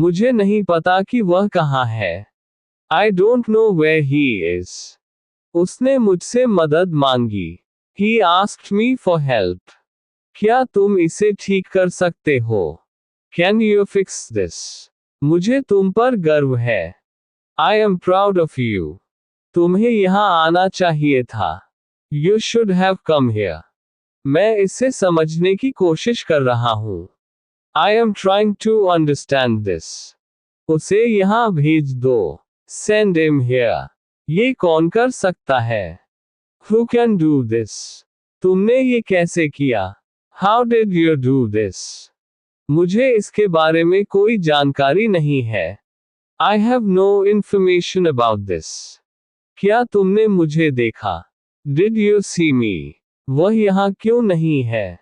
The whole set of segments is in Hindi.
मुझे नहीं पता कि वह कहाँ है। I don't know where he is. उसने मुझसे मदद मांगी। He asked me for help. क्या तुम इसे ठीक कर सकते हो? Can you fix this? मुझे तुम पर गर्व है। I am proud of you. तुम्हें यहाँ आना चाहिए था। You should have come here. मैं इसे समझने की कोशिश कर रहा हूँ। I am trying to understand this. उसे यहाँ भेज दो। Send him here. ये कौन कर सकता है? Who can do this? तुमने ये कैसे किया? How did you do this? मुझे इसके बारे में कोई जानकारी नहीं है। I have no information about this. क्या तुमने मुझे देखा? Did you see me? वह यहाँ क्यों नहीं है?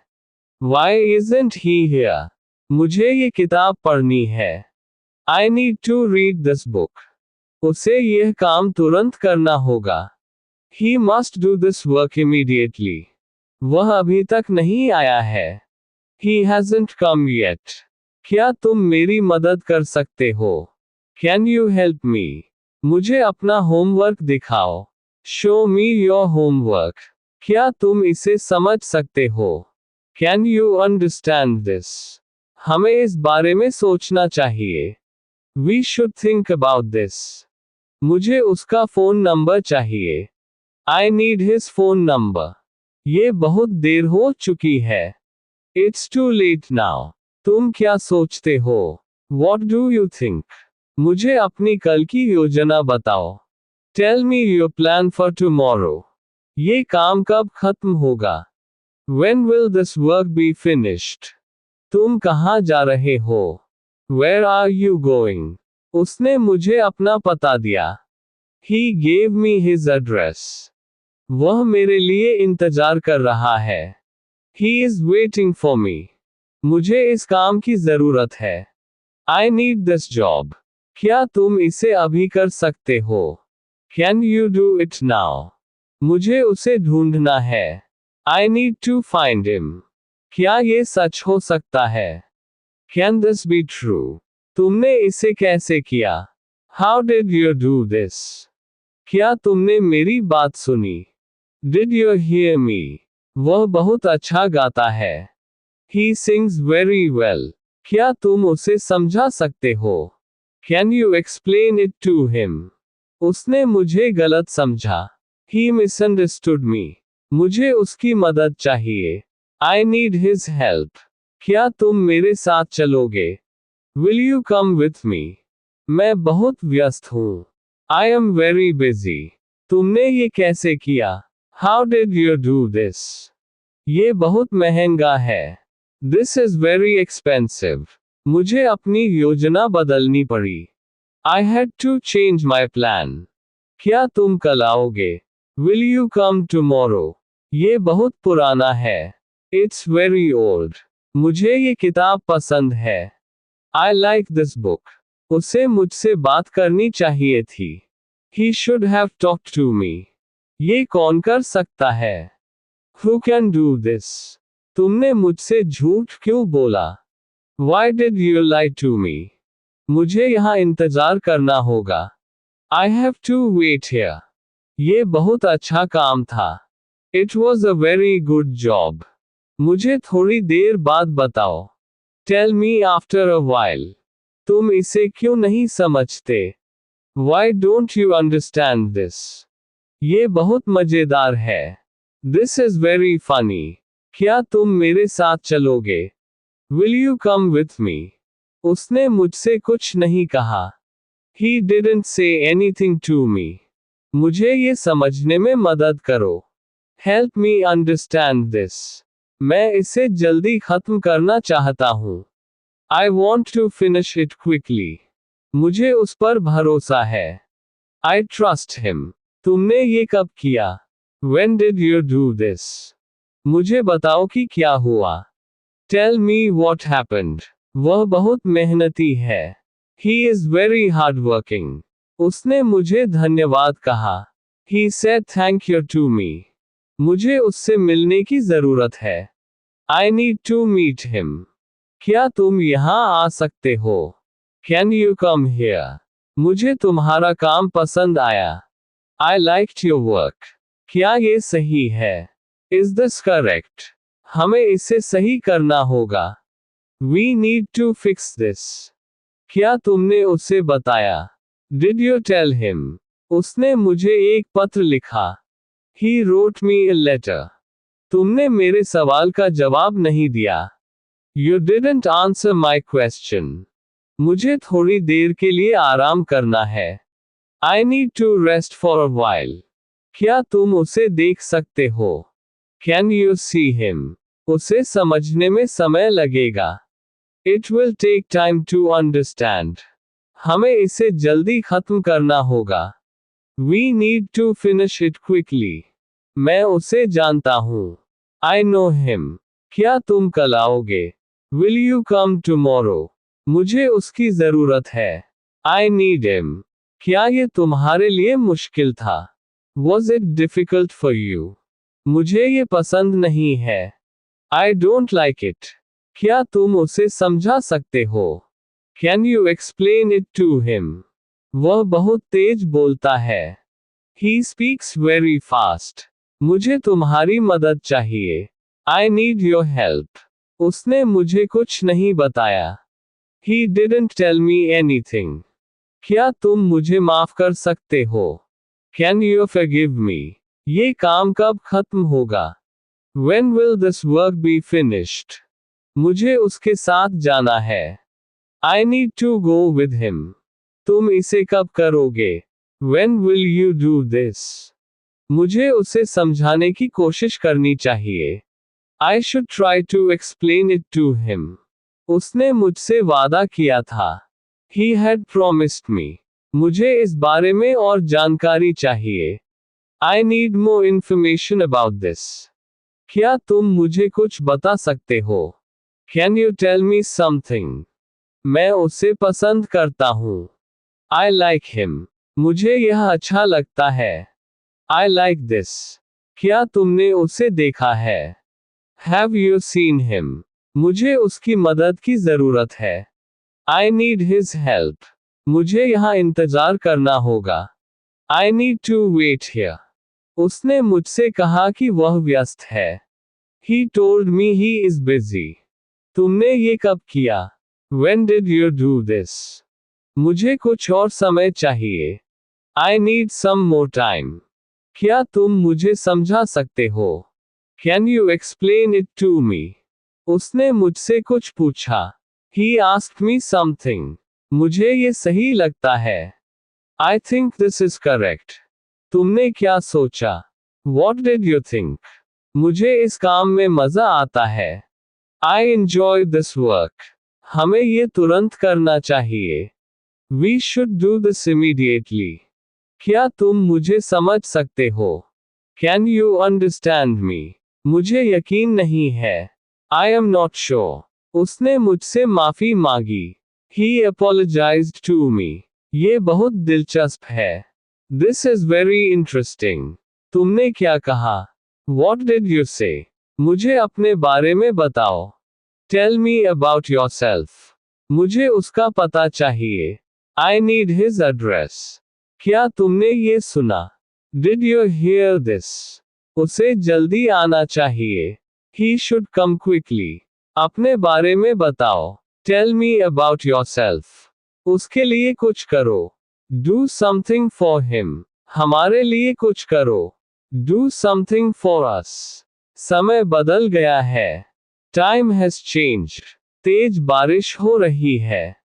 Why isn't he here? मुझे ये किताब पढ़नी है। I need to read this book. उसे यह काम तुरंत करना होगा। He must do this work immediately. वह अभी तक नहीं आया है। He hasn't come yet. क्या तुम मेरी मदद कर सकते हो? Can you help me? मुझे अपना होमवर्क दिखाओ। Show me your homework. क्या तुम इसे समझ सकते हो? Can you understand this? हमें इस बारे में सोचना चाहिए। We should think about this. मुझे उसका फोन नंबर चाहिए। I need his phone number. ये बहुत देर हो चुकी है। It's too late now. तुम क्या सोचते हो? What do you think? मुझे अपनी कल की योजना बताओ। Tell me your plan for tomorrow. ये काम कब खत्म होगा? When will this work be finished? तुम कहाँ जा रहे हो? Where are you going? उसने मुझे अपना पता दिया। He gave me his address. वह मेरे लिए इंतजार कर रहा है। He is waiting for me. मुझे इस काम की जरूरत है। I need this job. क्या तुम इसे अभी कर सकते हो? Can you do it now? मुझे उसे ढूंढना है। I need to find him. क्या ये सच हो सकता है? Can this be true? तुमने इसे कैसे किया? How did you do this? क्या तुमने मेरी बात सुनी? Did you hear me? वह बहुत अच्छा गाता है। He sings very well. क्या तुम उसे समझा सकते हो? Can you explain it to him? उसने मुझे गलत समझा। He misunderstood me. मुझे उसकी मदद चाहिए। I need his help. क्या तुम मेरे साथ चलोगे? Will you come with me? मैं बहुत व्यस्त हूँ। I am very busy. तुमने ये कैसे किया? How did you do this? ये बहुत महंगा है। This is very expensive. मुझे अपनी योजना बदलनी पड़ी। I had to change my plan. क्या तुम कल आओगे? Will you come tomorrow? ये बहुत पुराना है। It's very old. मुझे ये किताब पसंद है। I like this book. उसे मुझसे बात करनी चाहिए थी। He should have talked to me. ये कौन कर सकता है? Who can do this? तुमने मुझसे झूठ क्यों बोला? Why did you lie to me? मुझे यहाँ इंतजार करना होगा। I have to wait here. ये बहुत अच्छा काम था। It was a very good job. मुझे थोड़ी देर बाद बताओ। Tell me after a while. तुम इसे क्यों नहीं समझते? Why don't you understand this? ये बहुत मजेदार है। This is very funny. क्या तुम मेरे साथ चलोगे? Will you come with me? उसने मुझसे कुछ नहीं कहा। He didn't say anything to me. मुझे ये समझने में मदद करो। Help me understand this. मैं इसे जल्दी खत्म करना चाहता हूँ। I want to finish it quickly. मुझे उस पर भरोसा है। I trust him. तुमने ये कब किया? When did you do this? मुझे बताओ कि क्या हुआ। Tell me what happened. वह बहुत मेहनती है। He is very hardworking. उसने मुझे धन्यवाद कहा। He said thank you to me. मुझे उससे मिलने की जरूरत है। I need to meet him. क्या तुम यहाँ आ सकते हो? Can you come here? मुझे तुम्हारा काम पसंद आया. I liked your work. क्या ये सही है? Is this correct? हमें इसे सही करना होगा. We need to fix this. क्या तुमने उसे बताया? Did you tell him? उसने मुझे एक पत्र लिखा. He wrote me a letter. तुमने मेरे सवाल का जवाब नहीं दिया. You didn't answer my question. मुझे थोड़ी देर के लिए आराम करना है. I need to rest for a while. क्या तुम उसे देख सकते हो? Can you see him? उसे समझने में समय लगेगा. It will take time to understand. हमें इसे जल्दी खत्म करना होगा. We need to finish it quickly. मैं उसे जानता हूँ. I know him. क्या तुम कल आओगे? Will you come tomorrow? मुझे उसकी जरूरत है. I need him. क्या ये तुम्हारे लिए मुश्किल था? Was it difficult for you? मुझे ये पसंद नहीं है. I don't like it. क्या तुम उसे समझा सकते हो? Can you explain it to him? वह बहुत तेज बोलता है. He speaks very fast. मुझे तुम्हारी मदद चाहिए. I need your help. उसने मुझे कुछ नहीं बताया. He didn't tell me anything. क्या तुम मुझे माफ कर सकते हो? Can you forgive me? ये काम कब खत्म होगा? When will this work be finished? मुझे उसके साथ जाना है. I need to go with him. तुम इसे कब करोगे? When will you do this? मुझे उसे समझाने की कोशिश करनी चाहिए. I should try to explain it to him. उसने मुझसे वादा किया था. He had promised me. मुझे इस बारे में और जानकारी चाहिए. I need more information about this. क्या तुम मुझे कुछ बता सकते हो? Can you tell me something? मैं उसे पसंद करता हूँ. I like him. मुझे यह अच्छा लगता है. I like this. क्या तुमने उसे देखा है? Have you seen him? मुझे उसकी मदद की जरूरत है. I need his help. मुझे यहाँ इंतजार करना होगा. I need to wait here. उसने मुझसे कहा कि वह व्यस्त है. He told me he is busy. तुमने ये कब किया? When did you do this? मुझे कुछ और समय चाहिए. I need some more time. क्या तुम मुझे समझा सकते हो? Can you explain it to me? उसने मुझसे कुछ पूछा. He asked me something. मुझे ये सही लगता है. I think this is correct. तुमने क्या सोचा? What did you think? मुझे इस काम में मजा आता है. I enjoy this work. हमें ये तुरंत करना चाहिए. We should do this immediately. क्या तुम मुझे समझ सकते हो? Can you understand me? मुझे यकीन नहीं है. I am not sure. उसने मुझसे माफी मांगी. He apologized to me. ये बहुत दिलचस्प है. This is very interesting. तुमने क्या कहा? What did you say? मुझे अपने बारे में बताओ. Tell me about yourself. मुझे उसका पता चाहिए. I need his address. क्या तुमने ये सुना? Did you hear this? उसे जल्दी आना चाहिए. He should come quickly. अपने बारे में बताओ. Tell me about yourself. उसके लिए कुछ करो. Do something for him. हमारे लिए कुछ करो. Do something for us. समय बदल गया है. Time has changed. तेज बारिश हो रही है.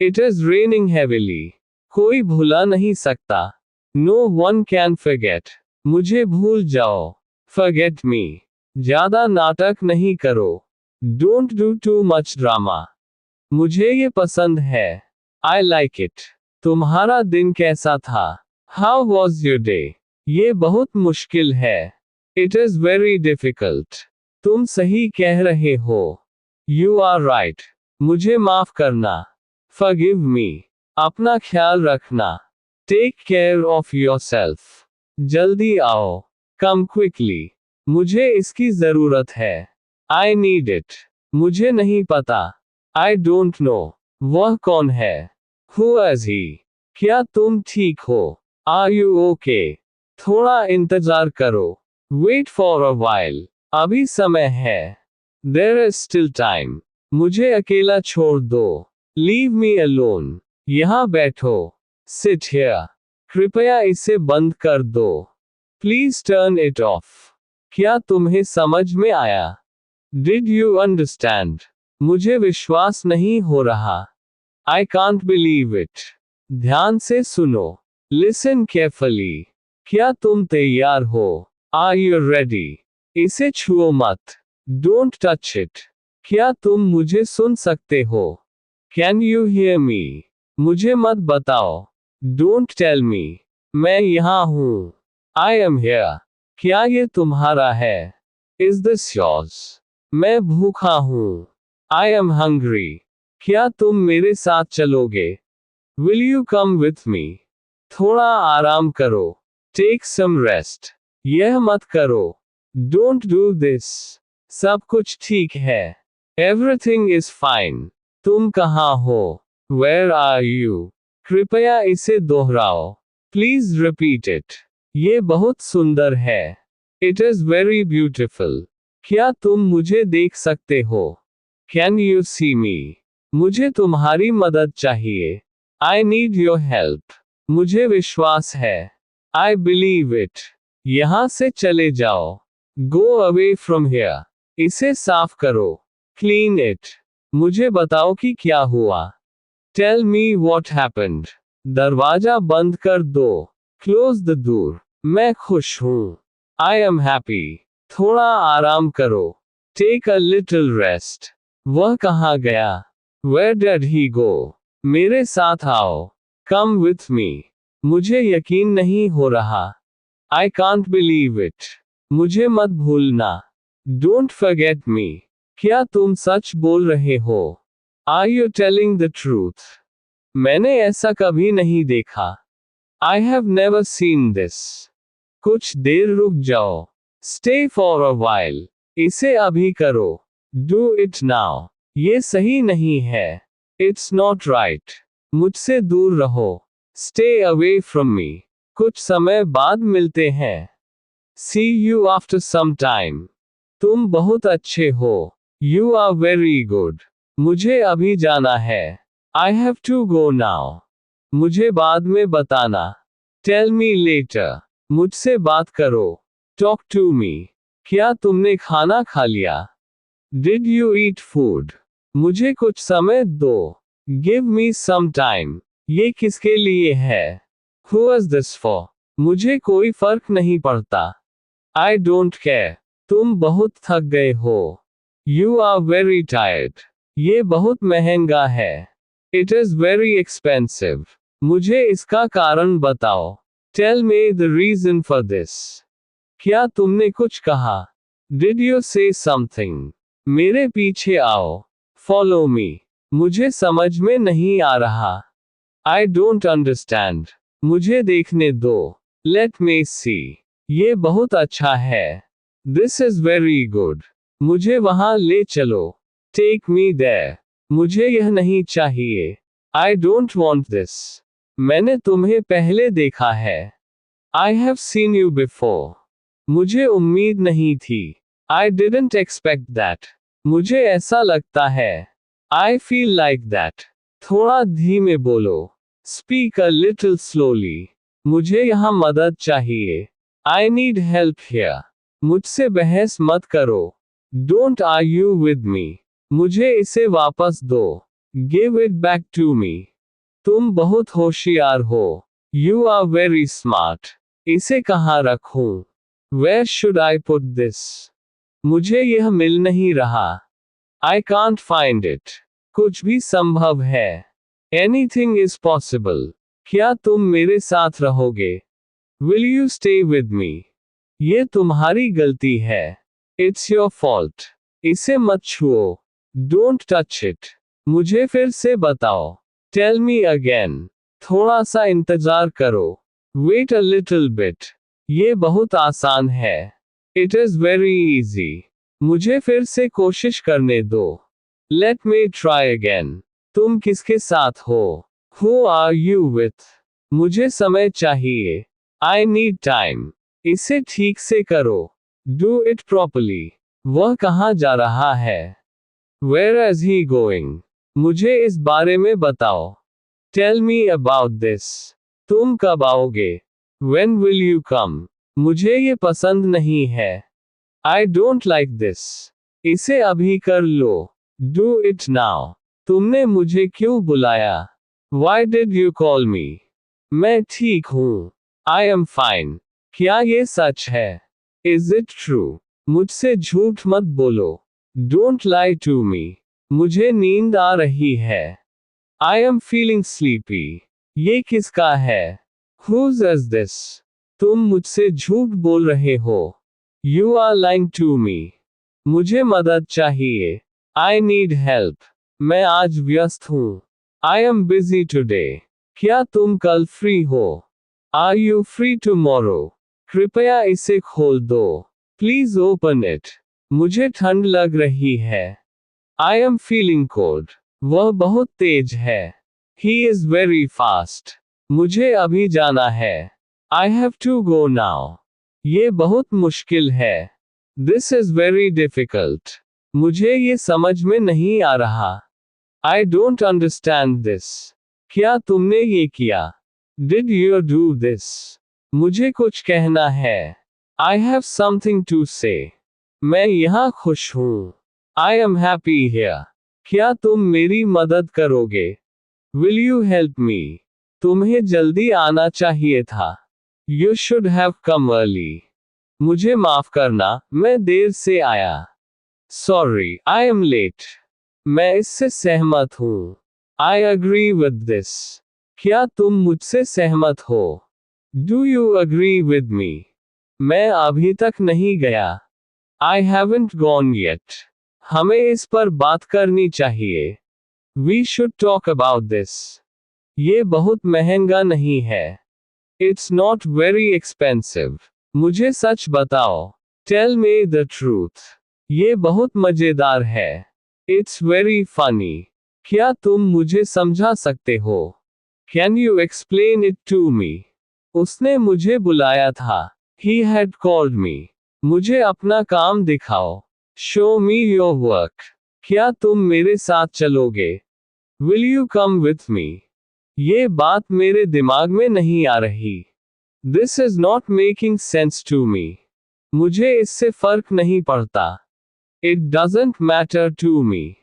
It is raining heavily. कोई भुला नहीं सकता. No one can forget. मुझे भूल जाओ. Forget me. ज्यादा नाटक नहीं करो. Don't do too much drama. मुझे ये पसंद है. I like it. तुम्हारा दिन कैसा था? How was your day? ये बहुत मुश्किल है. It is very difficult. तुम सही कह रहे हो. You are right. मुझे माफ करना. Forgive me. अपना ख्याल रखना. Take care of yourself. जल्दी आओ. Come quickly. मुझे इसकी जरूरत है. I need it. मुझे नहीं पता. I don't know. वह कौन है? Who is he? क्या तुम ठीक हो? Are you okay? थोड़ा इंतजार करो। Wait for a while. अभी समय है। There is still time. मुझे अकेला छोड़ दो। Leave me alone. यहाँ बैठो। Sit here. कृपया इसे बंद कर दो। Please turn it off. क्या तुम्हें समझ में आया? Did you understand? मुझे विश्वास नहीं हो रहा। I can't believe it. ध्यान से सुनो। Listen carefully. क्या तुम तैयार हो? Are you ready? इसे छुओ मत। Don't touch it. क्या तुम मुझे सुन सकते हो? Can you hear me? मुझे मत बताओ। Don't tell me. मैं यहाँ हूँ। I am here. क्या ये तुम्हारा है? Is this yours? मैं भूखा हूँ। I am hungry. क्या तुम मेरे साथ चलोगे? Will you come with me? थोड़ा आराम करो। Take some rest. यह मत करो। Don't do this. सब कुछ ठीक है। Everything is fine. तुम कहाँ हो? Where are you? कृपया इसे दोहराओ। Please repeat it. ये बहुत सुंदर है। It is very beautiful. क्या तुम मुझे देख सकते हो? Can you see me? मुझे तुम्हारी मदद चाहिए। I need your help. मुझे विश्वास है। I believe it. यहाँ से चले जाओ। Go away from here. इसे साफ करो। Clean it. मुझे बताओ कि क्या हुआ। Tell me what happened. दरवाजा बंद कर दो। Close the door. मैं खुश हूँ। I am happy. थोड़ा आराम करो। Take a little rest. वह कहाँ गया? Where did he go? मेरे साथ आओ। Come with me. मुझे यकीन नहीं हो रहा। I can't believe it. मुझे मत भूलना। Don't forget me. क्या तुम सच बोल रहे हो? Are you telling the truth? मैंने ऐसा कभी नहीं देखा। I have never seen this. कुछ देर रुक जाओ। Stay for a while. इसे अभी करो। Do it now. ये सही नहीं है। It's not right. मुझसे दूर रहो। Stay away from me. कुछ समय बाद मिलते हैं। See you after some time. तुम बहुत अच्छे हो। You are very good. मुझे अभी जाना है। I have to go now. मुझे बाद में बताना। Tell me later. मुझसे बात करो। Talk to me. क्या तुमने खाना खा लिया? Did you eat food? मुझे कुछ समय दो। Give me some time. ये किसके लिए है? Who is this for? मुझे कोई फर्क नहीं पड़ता। I don't care. तुम बहुत थक गए हो। You are very tired. ये बहुत महंगा है। It is very expensive. मुझे इसका कारण बताओ। Tell me the reason for this. क्या तुमने कुछ कहा? Did you say something? मेरे पीछे आओ। Follow me. मुझे समझ में नहीं आ रहा। I don't understand. मुझे देखने दो। Let me see. ये बहुत अच्छा है। This is very good. मुझे वहां ले चलो। Take me there. मुझे यह नहीं चाहिए। I don't want this. मैंने तुम्हें पहले देखा है। I have seen you before. मुझे उम्मीद नहीं थी। I didn't expect that. मुझे ऐसा लगता है। I feel like that. थोड़ा धीमे बोलो। Speak a little slowly. मुझे यहाँ मदद चाहिए। I need help here. मुझसे बहस मत करो। Don't argue with me. मुझे इसे वापस दो। Give it back to me. तुम बहुत होशियार हो। You are very smart. इसे कहाँ रखूं? Where should I put this? मुझे यह मिल नहीं रहा। I can't find it. कुछ भी संभव है। Anything is possible. क्या तुम मेरे साथ रहोगे? Will you stay with me? ये तुम्हारी गलती है। It's your fault. इसे मत छुओ। Don't touch it. मुझे फिर से बताओ। Tell me again. थोड़ा सा इंतजार करो। Wait a little bit. ये बहुत आसान है। It is very easy. मुझे फिर से कोशिश करने दो। Let me try again. तुम किसके साथ हो? Who are you with? मुझे समय चाहिए। I need time. इसे ठीक से करो। Do it properly. वह कहाँ जा रहा है? Where is he going? मुझे इस बारे में बताओ। Tell me about this. तुम कब आओगे? When will you come? मुझे ये पसंद नहीं है। I don't like this. इसे अभी कर लो। Do it now. तुमने मुझे क्यों बुलाया? Why did you call me? मैं ठीक हूँ। I am fine. क्या ये सच है? Is it true? मुझसे झूठ मत बोलो। Don't lie to me. मुझे नींद आ रही है। I am feeling sleepy. ये किसका है? Whose is this? तुम मुझसे झूठ बोल रहे हो। You are lying to me. मुझे मदद चाहिए। I need help. मैं आज व्यस्त हूँ। I am busy today. क्या तुम कल फ्री हो? Are you free tomorrow? कृपया इसे खोल दो। Please open it. मुझे ठंड लग रही है। I am feeling cold. वह बहुत तेज है। He is very fast. मुझे अभी जाना है। I have to go now. ये बहुत मुश्किल है। This is very difficult. मुझे ये समझ में नहीं आ रहा। I don't understand this. क्या तुमने ये किया? Did you do this? मुझे कुछ कहना है। I have something to say. मैं यहाँ खुश हूँ। I am happy here. क्या तुम मेरी मदद करोगे? Will you help me? तुम्हें जल्दी आना चाहिए था। You should have come early. मुझे माफ करना, मैं देर से आया। Sorry, I am late. मैं इससे सहमत हूँ। I agree with this. क्या तुम मुझसे सहमत हो? Do you agree with me? मैं अभी तक नहीं गया। I haven't gone yet. हमें इस पर बात करनी चाहिए। We should talk about this. ये बहुत महंगा नहीं है। It's not very expensive. मुझे सच बताओ। Tell me the truth. ये बहुत मजेदार है। It's very funny. क्या तुम मुझे समझा सकते हो? Can you explain it to me? उसने मुझे बुलाया था। He had called me. मुझे अपना काम दिखाओ। Show me your work. क्या तुम मेरे साथ चलोगे? Will you come with me? ये बात मेरे दिमाग में नहीं आ रही। This is not making sense to me. मुझे इससे फर्क नहीं पड़ता। It doesn't matter to me.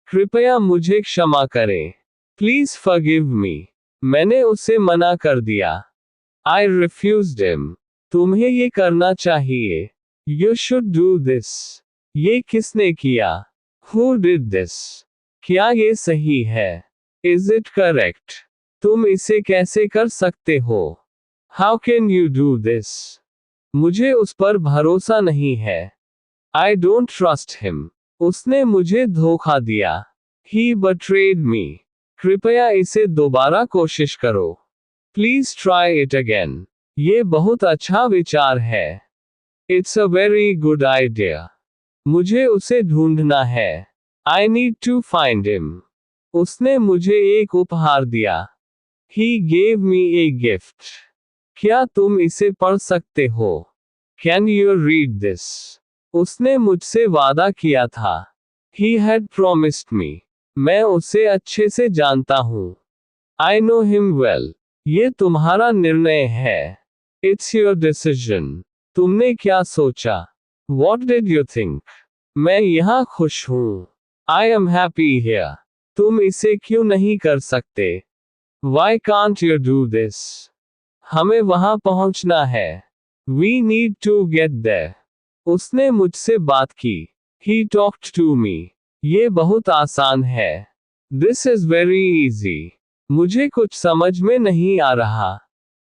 कृपया मुझे क्षमा करें। Please forgive me. मैंने उसे मना कर दिया। I refused him. तुम्हें ये करना चाहिए। You should do this. ये किसने किया? Who did this? क्या ये सही है? Is it correct? तुम इसे कैसे कर सकते हो? How can you do this? मुझे उस पर भरोसा नहीं है। I don't trust him. उसने मुझे धोखा दिया। He betrayed me. कृपया इसे दोबारा कोशिश करो। Please try it again. ये बहुत अच्छा विचार है। It's a very good idea. मुझे उसे ढूंढना है। I need to find him. उसने मुझे एक उपहार दिया। He gave me a gift. क्या तुम इसे पढ़ सकते हो? Can you read this? उसने मुझसे वादा किया था। He had promised me. मैं उसे अच्छे से जानता हूँ। I know him well. ये तुम्हारा निर्णय है। It's your decision. तुमने क्या सोचा? What did you think? मैं यहाँ खुश हूँ। I am happy here. तुम इसे क्यों नहीं कर सकते? Why can't you do this? हमें वहाँ पहुँचना है। We need to get there. उसने मुझसे बात की। He talked to me. ये बहुत आसान है। This is very easy. मुझे कुछ समझ में नहीं आ रहा।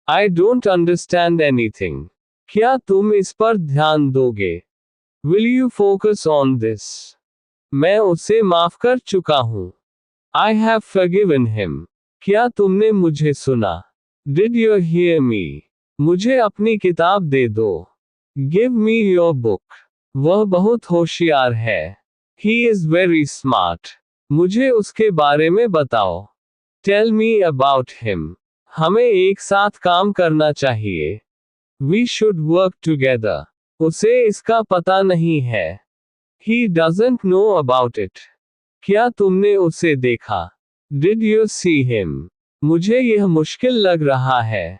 I don't understand anything. क्या तुम इस पर ध्यान दोगे? Will you focus on this? मैं उसे माफ कर चुका हूँ। I have forgiven him. क्या तुमने मुझे सुना? Did you hear me? मुझे अपनी किताब दे दो। Give me your book. वह बहुत होशियार है। He is very smart. मुझे उसके बारे में बताओ। Tell me about him. हमें एक साथ काम करना चाहिए। We should work together. उसे इसका पता नहीं है। He doesn't know about it. क्या तुमने उसे देखा? Did you see him? मुझे यह मुश्किल लग रहा है।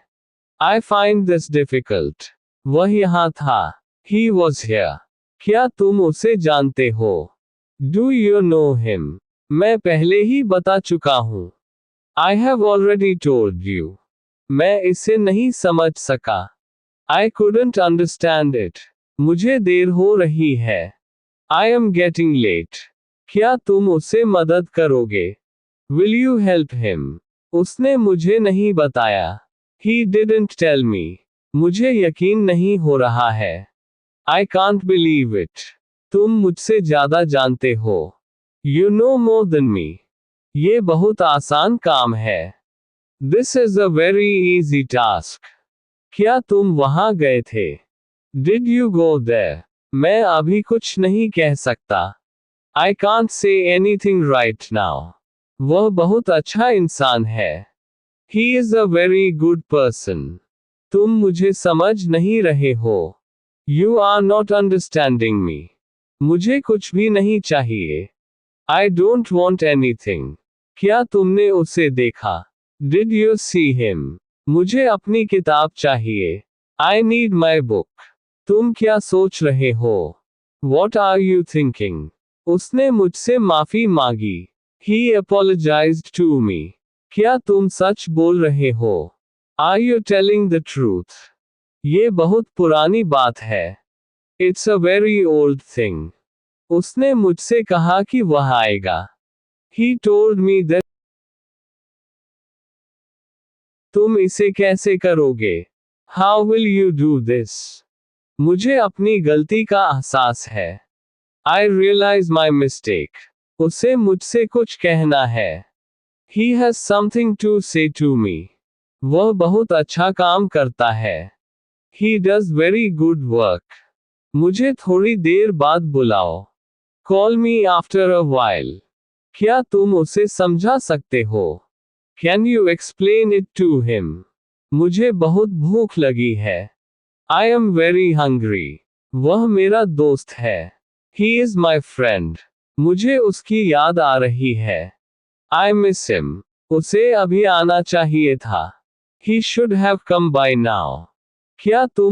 I find this difficult. वह यहाँ था। He was here. क्या तुम उसे जानते हो? Do you know him? मैं पहले ही बता चुका हूँ। I have already told you. मैं इसे नहीं समझ सका। I couldn't understand it. मुझे देर हो रही है। I am getting late. क्या तुम उसे मदद करोगे? Will you help him? उसने मुझे नहीं बताया। He didn't tell me. मुझे यकीन नहीं हो रहा है। I can't believe it. तुम मुझसे ज्यादा जानते हो। You know more than me. ये बहुत आसान काम है। This is a very easy task. क्या तुम वहां गए थे? Did you go there? मैं अभी कुछ नहीं कह सकता। I can't say anything right now. वह बहुत अच्छा इंसान है। He is a very good person. तुम मुझे समझ नहीं रहे हो। You are not understanding me. मुझे कुछ भी नहीं चाहिए। I don't want anything. क्या तुमने उसे देखा? Did you see him? मुझे अपनी किताब चाहिए। I need my book. तुम क्या सोच रहे हो? What are you thinking? उसने मुझसे माफी मांगी। He apologized to me. क्या तुम सच बोल रहे हो? Are you telling the truth? ये बहुत पुरानी बात है। It's a very old thing. उसने मुझसे कहा कि वह आएगा। He told me that. तुम इसे कैसे करोगे? How will you do this? मुझे अपनी गलती का एहसास है। I realise my mistake. उसे मुझसे कुछ कहना है। He has something to say to me. वह बहुत अच्छा काम करता है। He does very good work. मुझे थोड़ी देर बाद बुलाओ। Call me after a while. क्या तुम उसे समझा सकते हो? Can you explain it to him? मुझे बहुत भूख लगी है। I am very hungry. वह मेरा दोस्त है। He is my friend. मुझे उसकी याद आ रही है। I miss him. उसे अभी आना चाहिए था। He should have come by now. क्या तुम